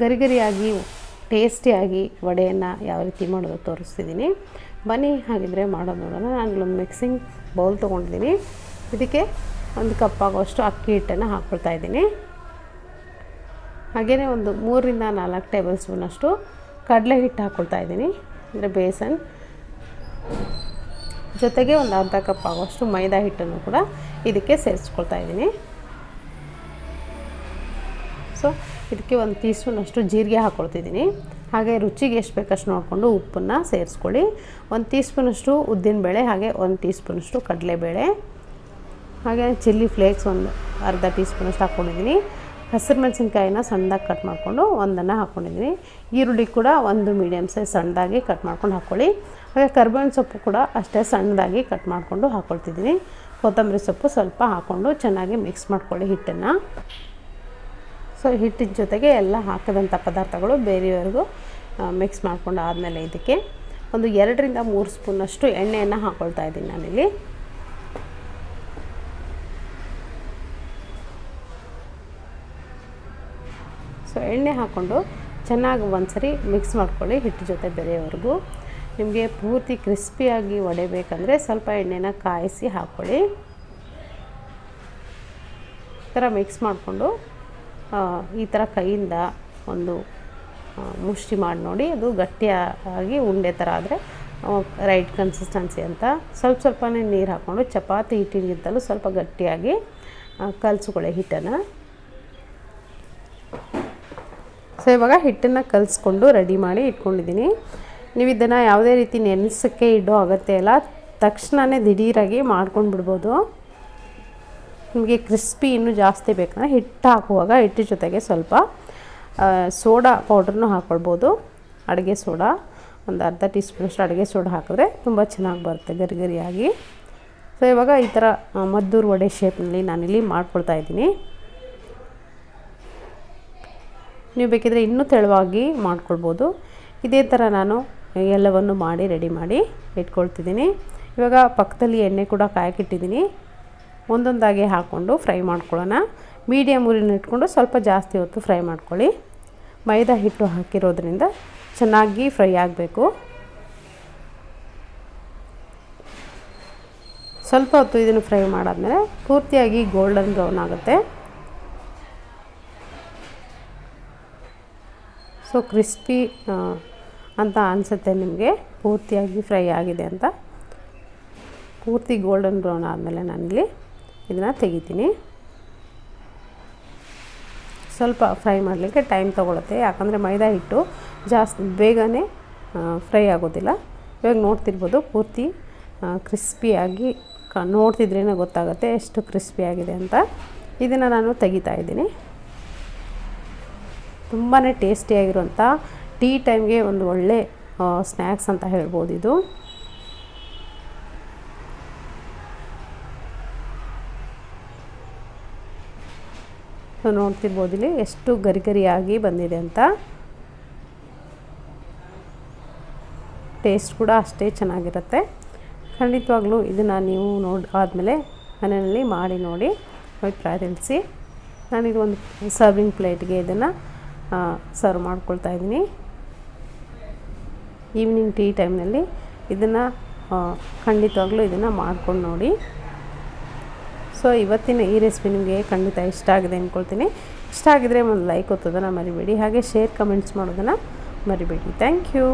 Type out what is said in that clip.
ಗರಿಗರಿಯಾಗಿ ಟೇಸ್ಟಿಯಾಗಿ ವಡೆಯನ್ನು ಯಾವ ರೀತಿ ಮಾಡೋದು ತೋರಿಸ್ತಿದ್ದೀನಿ. ಬನ್ನಿ ಹಾಗಿದ್ರೆ ಮಾಡೋದು ನೋಡೋಣ. ನಾನು ಇಲ್ಲೊಂದು ಮಿಕ್ಸಿಂಗ್ ಬೌಲ್ ತೊಗೊಂಡಿದ್ದೀನಿ. ಇದಕ್ಕೆ 1 ಕಪ್ ಆಗೋಷ್ಟು ಅಕ್ಕಿ ಹಿಟ್ಟನ್ನು ಹಾಕ್ಕೊಳ್ತಾ ಇದ್ದೀನಿ. ಹಾಗೆಯೇ ಒಂದು 3 ರಿಂದ 4 ಟೇಬಲ್ ಸ್ಪೂನಷ್ಟು ಕಡಲೆ ಹಿಟ್ಟು ಹಾಕ್ಕೊಳ್ತಾ ಇದ್ದೀನಿ, ಅಂದರೆ ಬೇಸನ್. ಜೊತೆಗೆ ಒಂದು ಅರ್ಧ ಕಪ್ ಆಗೋಷ್ಟು ಮೈದಾ ಹಿಟ್ಟನ್ನು ಕೂಡ ಇದಕ್ಕೆ ಸೇರಿಸ್ಕೊಳ್ತಾ ಇದ್ದೀನಿ. ಸೊ ಇದಕ್ಕೆ 1 ಟೀ ಸ್ಪೂನಷ್ಟು ಜೀರಿಗೆ ಹಾಕ್ಕೊಳ್ತಿದ್ದೀನಿ. ಹಾಗೆ ರುಚಿಗೆ ಎಷ್ಟು ಬೇಕಷ್ಟು ನೋಡಿಕೊಂಡು ಉಪ್ಪನ್ನು ಸೇರಿಸ್ಕೊಳ್ಳಿ. 1 ಟೀ ಸ್ಪೂನಷ್ಟು ಉದ್ದಿನಬೇಳೆ, ಹಾಗೆ 1 ಟೀ ಸ್ಪೂನಷ್ಟು ಕಡಲೆಬೇಳೆ, ಹಾಗೆ ಚಿಲ್ಲಿ ಫ್ಲೇಕ್ಸ್ ಒಂದು ಅರ್ಧ ಟೀ ಸ್ಪೂನಷ್ಟು ಹಾಕ್ಕೊಂಡಿದ್ದೀನಿ. ಹಸಿರು ಮೆಣಸಿನ್ಕಾಯಿನ ಸಣ್ಣದಾಗಿ ಕಟ್ ಮಾಡಿಕೊಂಡು ಒಂದನ್ನು ಹಾಕ್ಕೊಂಡಿದ್ದೀನಿ. ಈರುಳ್ಳಿ ಕೂಡ ಒಂದು ಮೀಡಿಯಮ್ ಸೈಜ್ ಸಣ್ಣದಾಗಿ ಕಟ್ ಮಾಡ್ಕೊಂಡು ಹಾಕ್ಕೊಳ್ಳಿ. ಹಾಗೆ ಕರಿಬೇವಿನ ಸೊಪ್ಪು ಕೂಡ ಅಷ್ಟೇ ಸಣ್ಣದಾಗಿ ಕಟ್ ಮಾಡಿಕೊಂಡು ಹಾಕ್ಕೊಳ್ತಿದ್ದೀನಿ. ಕೊತ್ತಂಬರಿ ಸೊಪ್ಪು ಸ್ವಲ್ಪ ಹಾಕ್ಕೊಂಡು ಚೆನ್ನಾಗಿ ಮಿಕ್ಸ್ ಮಾಡ್ಕೊಳ್ಳಿ ಹಿಟ್ಟನ್ನು. ಸೊ ಹಿಟ್ಟಿನ ಜೊತೆಗೆ ಎಲ್ಲ ಹಾಕಿದಂಥ ಪದಾರ್ಥಗಳು ಬೇರೆಯವರೆಗೂ ಮಿಕ್ಸ್ ಮಾಡ್ಕೊಂಡು ಆದಮೇಲೆ ಇದಕ್ಕೆ ಒಂದು 2 ರಿಂದ 3 ಸ್ಪೂನಷ್ಟು ಎಣ್ಣೆಯನ್ನು ಹಾಕ್ಕೊಳ್ತಾ ಇದ್ದೀನಿ ನಾನಿಲ್ಲಿ. ಸೊ ಎಣ್ಣೆ ಹಾಕ್ಕೊಂಡು ಚೆನ್ನಾಗಿ ಒಂದ್ಸರಿ ಮಿಕ್ಸ್ ಮಾಡ್ಕೊಳ್ಳಿ ಹಿಟ್ಟು ಜೊತೆ ಬೇರೆಯವರೆಗೂ. ನಿಮಗೆ ಪೂರ್ತಿ ಕ್ರಿಸ್ಪಿಯಾಗಿ ವಡೆ ಬೇಕಂದರೆ ಸ್ವಲ್ಪ ಎಣ್ಣೆನ ಕಾಯಿಸಿ ಹಾಕ್ಕೊಳ್ಳಿ. ಈ ಥರ ಮಿಕ್ಸ್ ಮಾಡಿಕೊಂಡು ಈ ಥರ ಕೈಯಿಂದ ಒಂದು ಮುಷ್ಟಿ ಮಾಡಿ ನೋಡಿ. ಅದು ಗಟ್ಟಿಯಾಗಿ ಉಂಡೆ ಥರ ಆದರೆ ರೈಟ್ ಕನ್ಸಿಸ್ಟೆನ್ಸಿ ಅಂತ. ಸ್ವಲ್ಪನೇ ನೀರು ಹಾಕ್ಕೊಂಡು ಚಪಾತಿ ಹಿಟ್ಟಿಗಿಂತಲೂ ಸ್ವಲ್ಪ ಗಟ್ಟಿಯಾಗಿ ಕಲಿಸ್ಕೊಳ್ಳಿ ಹಿಟ್ಟನ್ನು. ಸೊ ಇವಾಗ ಹಿಟ್ಟನ್ನು ಕಲಿಸ್ಕೊಂಡು ರೆಡಿ ಮಾಡಿ ಇಟ್ಕೊಂಡಿದ್ದೀನಿ. ನೀವು ಇದನ್ನು ಯಾವುದೇ ರೀತಿ ನೆನೆಸೋಕ್ಕೆ ಇಡೋ ಅಗತ್ಯ ಇಲ್ಲ, ತಕ್ಷಣವೇ ದಿಢೀರಾಗಿ ಮಾಡ್ಕೊಂಡು ಬಿಡ್ಬೋದು. ನಿಮಗೆ ಕ್ರಿಸ್ಪಿ ಇನ್ನೂ ಜಾಸ್ತಿ ಬೇಕಂದರೆ ಹಿಟ್ಟು ಹಾಕುವಾಗ ಹಿಟ್ಟು ಜೊತೆಗೆ ಸ್ವಲ್ಪ ಸೋಡಾ ಪೌಡ್ರನ್ನೂ ಹಾಕ್ಕೊಳ್ಬೋದು. ಅಡುಗೆ ಸೋಡಾ ಒಂದು ಅರ್ಧ ಟೀ ಸ್ಪೂನಷ್ಟು ಅಡುಗೆ ಸೋಡಾ ಹಾಕಿದ್ರೆ ತುಂಬ ಚೆನ್ನಾಗಿ ಬರುತ್ತೆ ಗರಿಗರಿಯಾಗಿ. ಸೊ ಇವಾಗ ಈ ಥರ ಮದ್ದೂರು ವಡೆ ಶೇಪ್ನಲ್ಲಿ ನಾನಿಲ್ಲಿ ಮಾಡ್ಕೊಳ್ತಾ ಇದ್ದೀನಿ. ನೀವು ಬೇಕಿದ್ರೆ ಇನ್ನೂ ತೆಳುವಾಗಿ ಮಾಡ್ಕೊಳ್ಬೋದು. ಇದೇ ಥರ ನಾನು ಎಲ್ಲವನ್ನು ಮಾಡಿ ರೆಡಿ ಮಾಡಿ ಇಟ್ಕೊಳ್ತಿದ್ದೀನಿ. ಇವಾಗ ಪಕ್ಕದಲ್ಲಿ ಎಣ್ಣೆ ಕೂಡ ಕಾಯಕ್ಕಿಟ್ಟಿದ್ದೀನಿ. ಒಂದೊಂದಾಗಿ ಹಾಕ್ಕೊಂಡು ಫ್ರೈ ಮಾಡ್ಕೊಳ್ಳೋಣ. ಮೀಡಿಯಮ್ ಉರಿನ ಇಟ್ಕೊಂಡು ಸ್ವಲ್ಪ ಜಾಸ್ತಿ ಹೊತ್ತು ಫ್ರೈ ಮಾಡ್ಕೊಳ್ಳಿ. ಮೈದಾ ಹಿಟ್ಟು ಹಾಕಿರೋದ್ರಿಂದ ಚೆನ್ನಾಗಿ ಫ್ರೈ ಆಗಬೇಕು. ಸ್ವಲ್ಪ ಹೊತ್ತು ಇದನ್ನು ಫ್ರೈ ಮಾಡಾದ್ಮೇಲೆ ಪೂರ್ತಿಯಾಗಿ ಗೋಲ್ಡನ್ ಬ್ರೌನ್ ಆಗುತ್ತೆ. ಸೊ ಕ್ರಿಸ್ಪಿ ಅಂತ ಅನಿಸುತ್ತೆ ನಿಮಗೆ ಪೂರ್ತಿಯಾಗಿ ಫ್ರೈ ಆಗಿದೆ ಅಂತ. ಪೂರ್ತಿ ಗೋಲ್ಡನ್ ಬ್ರೌನ್ ಆದಮೇಲೆ ನಾನಿಲ್ಲಿ ಇದನ್ನು ತೆಗಿತೀನಿ. ಸ್ವಲ್ಪ ಫ್ರೈ ಮಾಡಲಿಕ್ಕೆ ಟೈಮ್ ತೊಗೊಳುತ್ತೆ, ಯಾಕಂದರೆ ಮೈದಾ ಹಿಟ್ಟು ಜಾಸ್ತಿ ಬೇಗನೆ ಫ್ರೈ ಆಗೋದಿಲ್ಲ. ಇವಾಗ ನೋಡ್ತಿರ್ಬೋದು ಪೂರ್ತಿ ಕ್ರಿಸ್ಪಿಯಾಗಿ ನೋಡ್ತಿದ್ರೇ ಗೊತ್ತಾಗುತ್ತೆ ಎಷ್ಟು ಕ್ರಿಸ್ಪಿಯಾಗಿದೆ ಅಂತ. ಇದನ್ನು ನಾನು ತೆಗಿತಾ ಇದ್ದೀನಿ. ತುಂಬಾ ಟೇಸ್ಟಿಯಾಗಿರುವಂಥ ಟೀ ಟೈಮ್ಗೆ ಒಂದು ಒಳ್ಳೆ ಸ್ನ್ಯಾಕ್ಸ್ ಅಂತ ಹೇಳ್ಬೋದು ಇದು. ಸೊ ನೋಡ್ತಿರ್ಬೋದು ಇಲ್ಲಿ ಎಷ್ಟು ಗರಿಗರಿಯಾಗಿ ಬಂದಿದೆ ಅಂತ. ಟೇಸ್ಟ್ ಕೂಡ ಅಷ್ಟೇ ಚೆನ್ನಾಗಿರುತ್ತೆ. ಖಂಡಿತವಾಗ್ಲೂ ಇದನ್ನು ನೀವು ಆದಮೇಲೆ ಮನೆಯಲ್ಲಿ ಮಾಡಿ ನೋಡಿ ಅಭಿಪ್ರಾಯ ತಿಳಿಸಿ. ನಾನಿದು ಒಂದು ಸರ್ವಿಂಗ್ ಪ್ಲೇಟ್ಗೆ ಇದನ್ನು ಸರ್ವ್ ಮಾಡ್ಕೊಳ್ತಾ ಇದ್ದೀನಿ. ಈವ್ನಿಂಗ್ ಟೀ ಟೈಮ್ನಲ್ಲಿ ಇದನ್ನು ಖಂಡಿತವಾಗ್ಲೂ ಇದನ್ನು ಮಾಡ್ಕೊಂಡು ನೋಡಿ. ಸೊ ಇವತ್ತಿನ ಈ ರೆಸಿಪಿ ನಿಮಗೆ ಖಂಡಿತ ಇಷ್ಟ ಆಗಿದೆ ಅಂದ್ಕೊಳ್ತೀನಿ. ಇಷ್ಟ ಆಗಿದರೆ ಒಂದು ಲೈಕ್ ಒತ್ತೋದನ್ನು ಮರಿಬೇಡಿ. ಹಾಗೆ ಶೇರ್ ಕಮೆಂಟ್ಸ್ ಮಾಡೋದನ್ನು ಮರಿಬೇಡಿ. Thank you.